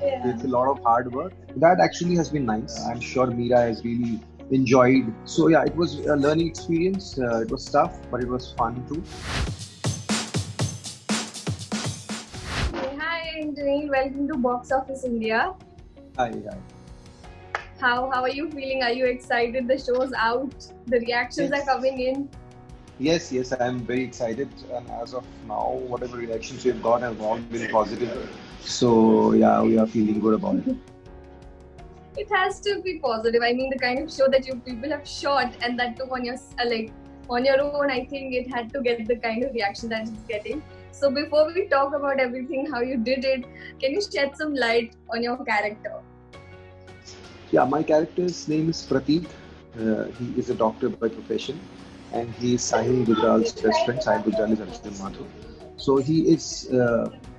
Yeah. with a lot of hard work. That actually has been nice. I'm sure Meera has really enjoyed. So yeah, it was a learning experience. It was tough, but it was fun too. Hi, Anthony. Welcome to Box Office India. Hi, hi. How are you feeling? Are you excited? The show's out. The reactions are coming in. Yes, I'm very excited. And as of now, whatever reactions we've got have all been positive. So yeah, we are feeling good about it. It has to be positive. I mean, the kind of show that you people have shot, and that too on your on your own. I think it had to get the kind of reaction that it's getting. So before we talk about everything, how you did it, can you shed some light on your character? Yeah, my character's name is Prateek. He is a doctor by profession, and he is Sahil Gujral's best friend. Sahil Gujral is Arjun Mathur. So he is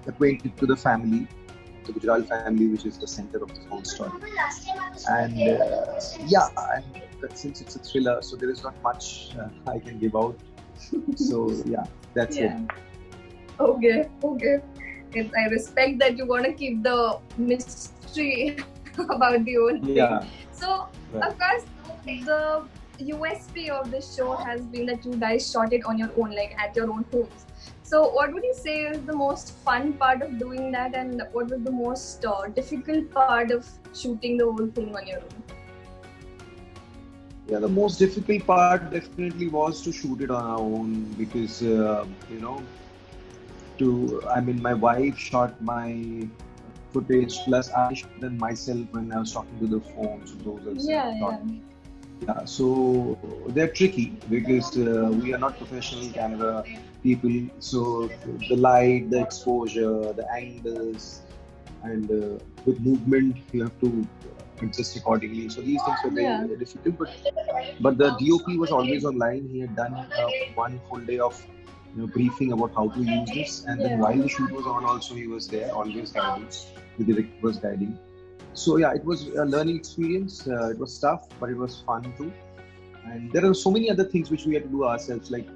acquainted to the family, the Gujral family, which is the center of the whole story. And yeah, and since it's a thriller, so there is not much I can give out. So yeah, that's it. Okay. Yes, I respect that you want to keep the mystery about the whole thing. Yeah. So, Right. of course, the USP of the show has been that you guys shot it on your own, like at your own homes. So, what would you say is the most fun part of doing that, and what was the most difficult part of shooting the whole thing on your own? Yeah, the most difficult part definitely was to shoot it on our own because my wife shot my footage plus I shot them myself when I was talking to the phone. So those are Yeah. yeah. So they're tricky because we are not professional camera people. So the light, the exposure, the angles, and with movement you have to adjust accordingly. So these things were very difficult. But the DOP was always online. He had done one full day of briefing about how to use this, and then while the shoot was on, also he was there, always guiding. The director was guiding. So yeah, it was a learning experience. It was tough, but it was fun too. And there are so many other things which we had to do ourselves, like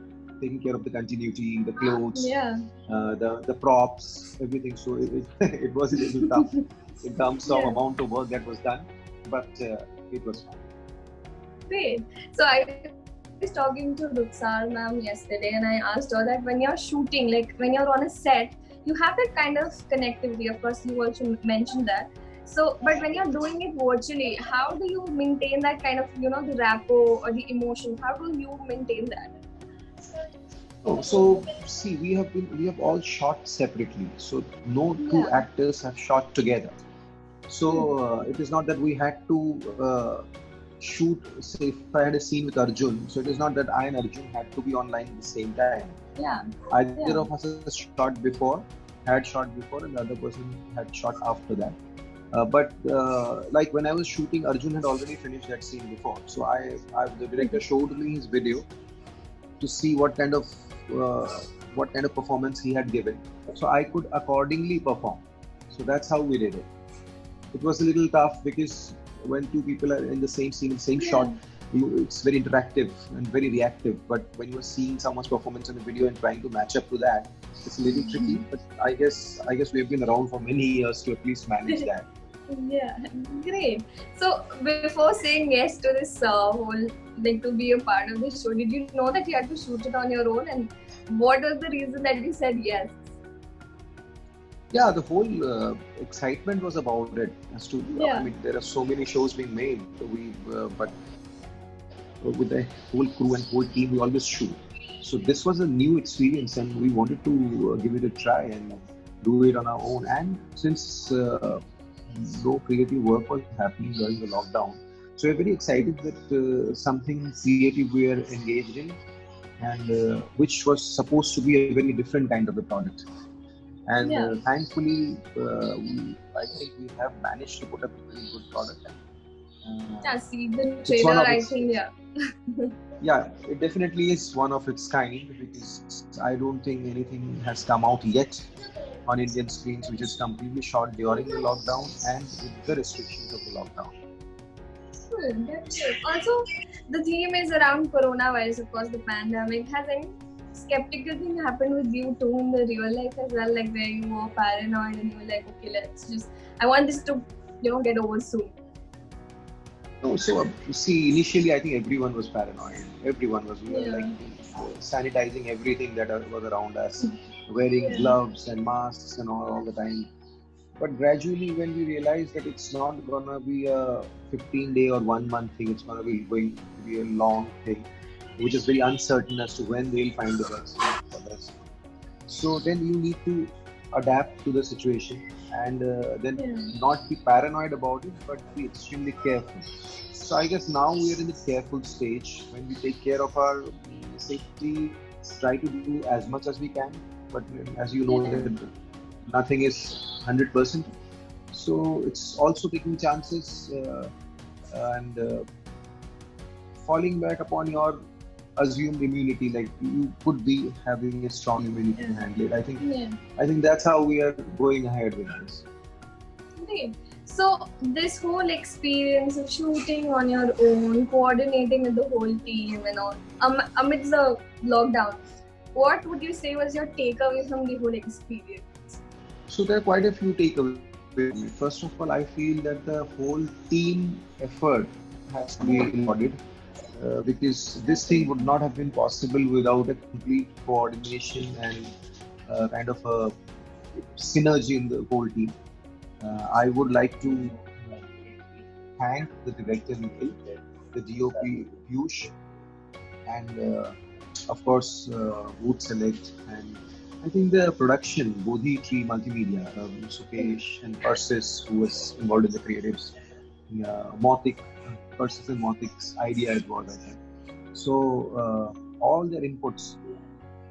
taking care of the continuity, the clothes, the props, everything. So it was a little tough in terms of amount of work that was done, but it was fun. Great. So I was talking to Ruksar ma'am yesterday, and I asked her that when you're shooting, like when you're on a set, you have that kind of connectivity. Of course, you also mentioned that. So, but when you're doing it virtually, how do you maintain that kind of, the rapport or the emotion? How do you maintain that? Oh, so see, we have all shot separately. So no two actors have shot together. So it is not that we had to shoot. Say, if I had a scene with Arjun, so it is not that I and Arjun had to be online at the same time. Yeah. Either of us had shot before, and the other person had shot after that. But like when I was shooting, Arjun had already finished that scene before. So the director showed me his video to see what kind of performance he had given. So I could accordingly perform. So that's how we did it. It was a little tough because when two people are in the same scene, same shot, it's very interactive and very reactive. But when you are seeing someone's performance in the video and trying to match up to that, it's a little tricky. But I guess we've been around for many years to at least manage that. Yeah, great. So before saying yes to this whole, like to be a part of this show, did you know that you had to shoot it on your own, and what was the reason that you said yes? Yeah, the whole excitement was about it. As to, I mean, there are so many shows being made. But with the whole crew and whole team, we always shoot. So this was a new experience, and we wanted to give it a try and do it on our own. And since no creative work was happening during the lockdown, so we're very excited that something creative we are engaged in, and which was supposed to be a very different kind of a product. And thankfully, I think we have managed to put up a very good product. See the trailer, I think, yeah, it definitely is one of its kind because I don't think anything has come out yet on Indian screens which is completely shot during the lockdown and with the restrictions of the lockdown. That's it. Also, the theme is around coronavirus, of course, the pandemic. Has any skeptical thing happened with you too in the real life as well, like where you were paranoid and you were like, okay, I want this to, get over soon. No, so see, initially I think everyone was paranoid. Everyone was, we were like sanitizing everything that was around us, wearing gloves and masks and all the time. But gradually, when we realized that it's not gonna be a 15-day or 1 month thing, it's gonna be going to be a long thing, which is very uncertain as to when they'll find the vaccine for this. So then you need to adapt to the situation and then not be paranoid about it, but be extremely careful. So I guess now we are in the careful stage when we take care of our safety, try to do as much as we can, but as you know, that nothing is 100%. So it's also taking chances and falling back upon your assumed immunity, like you could be having a strong immunity to handle it. I think that's how we are going ahead with this. Great. So this whole experience of shooting on your own, coordinating with the whole team and all, amidst the lockdown, what would you say was your takeaway from the whole experience? So there are quite a few takeaways. First of all, I feel that the whole team effort has to be lauded. Because this thing would not have been possible without a complete coordination and kind of a synergy in the whole team. I would like to thank the director Nikhil, the DOP Piyush, and of course Booth Select, and I think the production, Bodhi Tree Multimedia, Sukesh and Persis, who was involved in the creatives, Mautik, Persis and Mautik's idea it was, I think. So all their inputs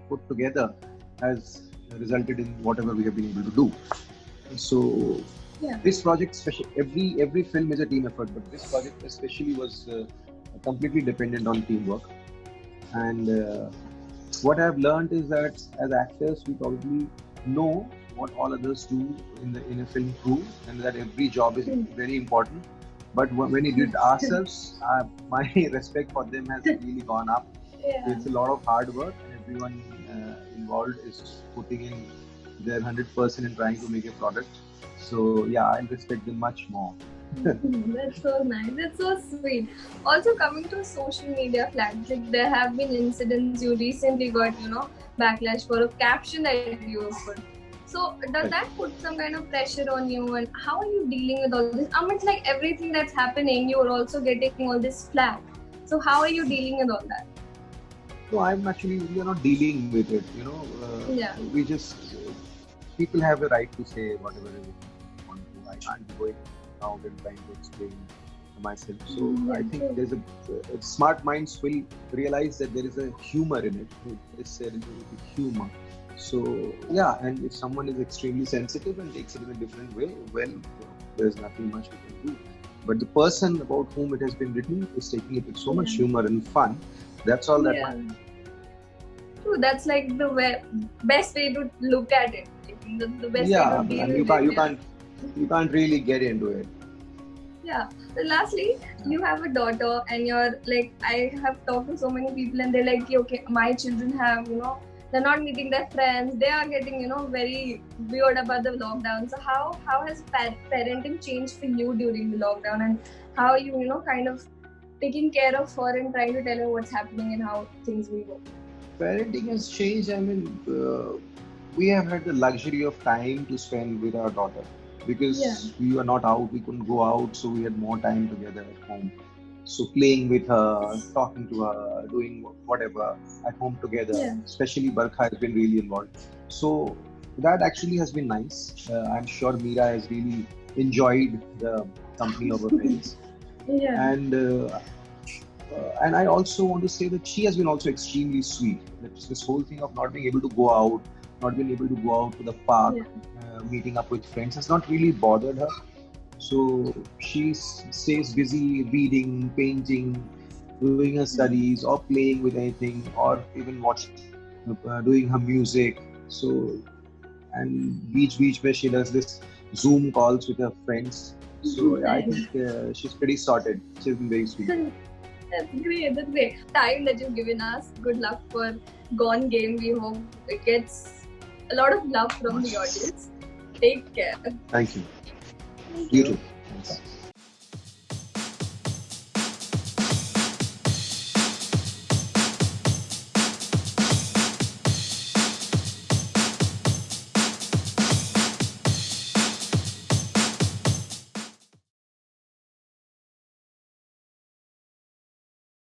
put together has resulted in whatever we have been able to do. So this project, every film is a team effort, but this project especially was completely dependent on teamwork. And what I've learned is that as actors, we probably know what all others do in a film crew, and that every job is very important. But when we did ourselves, my respect for them has really gone up. It's a lot of hard work, and everyone involved is putting in their 100% in trying to make a product. So yeah, I respect them much more. That's so nice. That's so sweet. Also, coming to social media flags, like there have been incidents. You recently got, backlash for a caption that you put. So does that put some kind of pressure on you, and how are you dealing with all this? It's like everything that's happening, you're also getting all this flag. So how are you dealing with all that? No, we are not dealing with it. We just people have a right to say whatever they want to. I can't be going out and trying to explain myself. So I think there's a smart minds will realize that there is a humor in it. There is humor. So yeah, and if someone is extremely sensitive and takes it in a different way, well, there's nothing much we can do. But the person about whom it has been written is taking it with so much humor and fun. That's all that matters. True, that's like the best way to look at it. The best way to deal with it. You can't really get into it. Yeah. So lastly, you have a daughter, and you're like, I have talked to so many people, and they're like, okay, my children have, they're not meeting their friends. They are getting, very weird about the lockdown. So how has parenting changed for you during the lockdown, and how are you, kind of taking care of her and trying to tell her what's happening and how things will go? Parenting has changed. We have had the luxury of time to spend with our daughter because we were not out. We couldn't go out, so we had more time together at home. So playing with her, talking to her, doing whatever at home together, especially Barkha has been really involved. So that actually has been nice. I'm sure Meera has really enjoyed the company of her friends. And I also want to say that she has been also extremely sweet. This whole thing of not being able to go out, not being able to go out to the park, meeting up with friends has not really bothered her. So she stays busy reading, painting, doing her studies, or playing with anything, or even doing her music. So, and beach where she does this Zoom calls with her friends. So I think she's pretty sorted. She's been very sweet. That's great. Time that you've given us. Good luck for Gone Game. We hope it gets a lot of love from the audience. Take care. Thank you. Thank You you. too. Thanks.